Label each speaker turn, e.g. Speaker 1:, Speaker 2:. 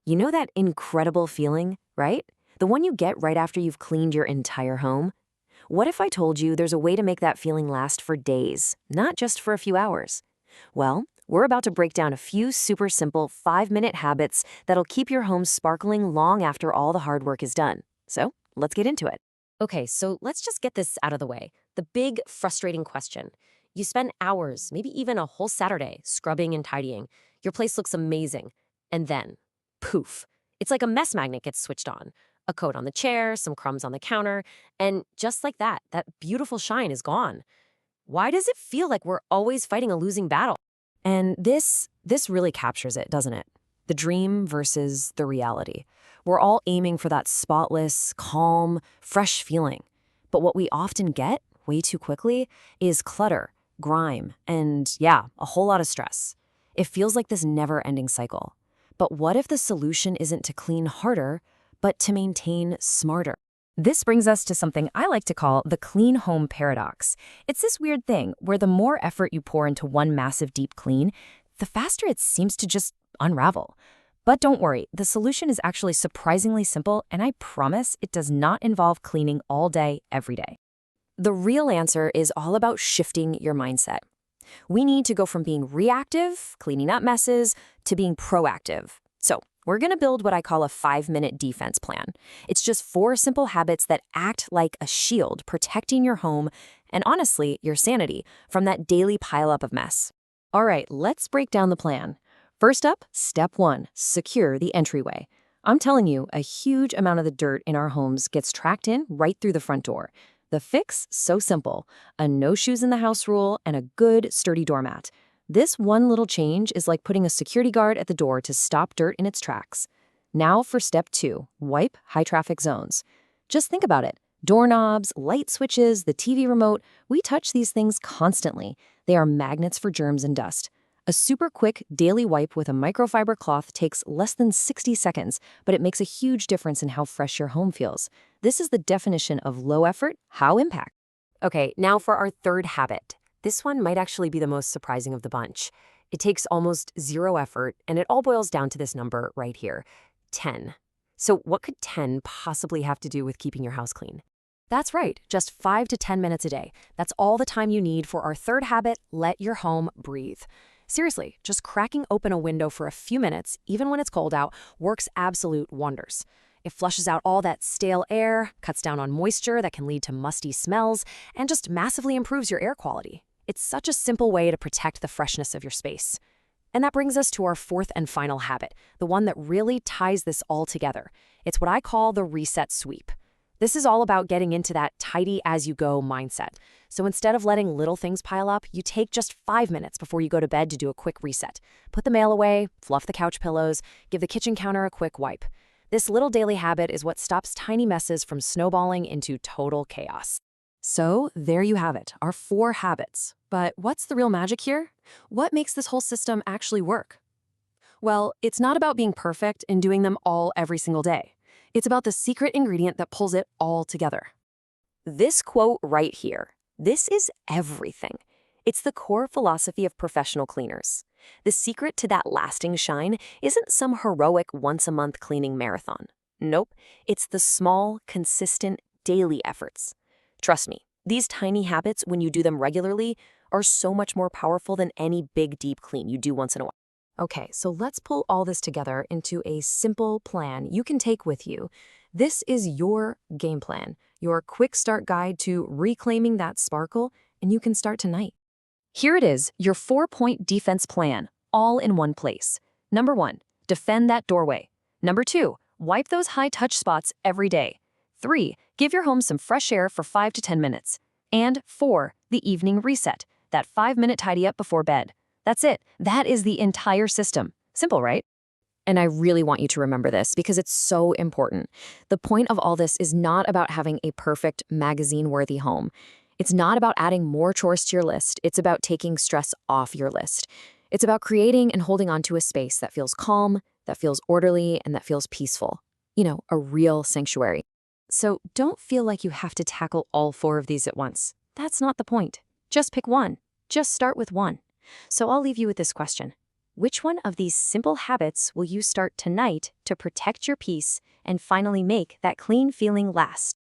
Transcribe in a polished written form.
Speaker 1: You know that incredible feeling, right? The one you get right after you've cleaned your entire home? What if I told you there's a way to make that feeling last for days, not just for a few hours? Well, we're about to break down a few super simple 5-minute habits that'll keep your home sparkling long after all the hard work is done. So, let's get into it.
Speaker 2: Okay, so let's just get this out of the way. The big, frustrating question. You spend hours, maybe even a whole Saturday, scrubbing and tidying. Your place looks amazing. And then, poof. It's like a mess magnet gets switched on. A coat on the chair, some crumbs on the counter, and just like that, that beautiful shine is gone. Why does it feel like we're always fighting a losing battle?
Speaker 1: And this really captures it, doesn't it? The dream versus the reality. We're all aiming for that spotless, calm, fresh feeling. But what we often get, way too quickly, is clutter, grime, and yeah, a whole lot of stress. It feels like this never-ending cycle. But what if the solution isn't to clean harder, but to maintain smarter? This brings us to something I like to call the clean home paradox. It's this weird thing where the more effort you pour into one massive deep clean, the faster it seems to just unravel. But don't worry, the solution is actually surprisingly simple, and I promise it does not involve cleaning all day, every day. The real answer is all about shifting your mindset. We need to go from being reactive, cleaning up messes, to being proactive. So, we're going to build what I call a 5-minute defense plan. It's just 4 simple habits that act like a shield, protecting your home and, honestly, your sanity from that daily pileup of mess. All right, let's break down the plan. First up, step 1, secure the entryway. I'm telling you, a huge amount of the dirt in our homes gets tracked in right through the front door. The fix, so simple: a no shoes in the house rule and a good, sturdy doormat. This one little change is like putting a security guard at the door to stop dirt in its tracks. Now for step 2, wipe high-traffic zones. Just think about it. Doorknobs, light switches, the TV remote, we touch these things constantly. They are magnets for germs and dust. A super quick daily wipe with a microfiber cloth takes less than 60 seconds, but it makes a huge difference in how fresh your home feels. This is the definition of low effort, high impact.
Speaker 2: Okay, now for our third habit. This one might actually be the most surprising of the bunch. It takes almost 0 effort, and it all boils down to this number right here, 10. So what could 10 possibly have to do with keeping your house clean? That's right, just 5 to 10 minutes a day. That's all the time you need for our third habit, let your home breathe. Seriously, just cracking open a window for a few minutes, even when it's cold out, works absolute wonders. It flushes out all that stale air, cuts down on moisture that can lead to musty smells, and just massively improves your air quality. It's such a simple way to protect the freshness of your space. And that brings us to our fourth and final habit, the one that really ties this all together. It's what I call the reset sweep. This is all about getting into that tidy-as-you-go mindset. So instead of letting little things pile up, you take just 5 minutes before you go to bed to do a quick reset. Put the mail away, fluff the couch pillows, give the kitchen counter a quick wipe. This little daily habit is what stops tiny messes from snowballing into total chaos.
Speaker 1: So there you have it, our 4 habits. But what's the real magic here? What makes this whole system actually work? Well, it's not about being perfect and doing them all every single day. It's about the secret ingredient that pulls it all together. This quote right here, this is everything. It's the core philosophy of professional cleaners. The secret to that lasting shine isn't some heroic once-a-month cleaning marathon. Nope, it's the small, consistent, daily efforts. Trust me, these tiny habits, when you do them regularly, are so much more powerful than any big, deep clean you do once in a while. Okay, so let's pull all this together into a simple plan you can take with you. This is your game plan, your quick start guide to reclaiming that sparkle, and you can start tonight. Here it is, your 4-point defense plan, all in one place. Number 1, defend that doorway. Number 2, wipe those high-touch spots every day. 3, give your home some fresh air for 5 to 10 minutes. And 4, the evening reset, that 5-minute tidy up before bed. That's it. That is the entire system. Simple, right? And I really want you to remember this because it's so important. The point of all this is not about having a perfect magazine-worthy home. It's not about adding more chores to your list. It's about taking stress off your list. It's about creating and holding on to a space that feels calm, that feels orderly, and that feels peaceful. You know, a real sanctuary. So don't feel like you have to tackle all 4 of these at once. That's not the point. Just pick one. Just start with one. So I'll leave you with this question.
Speaker 3: Which one of these simple habits will you start tonight to protect your peace and finally make that clean feeling last?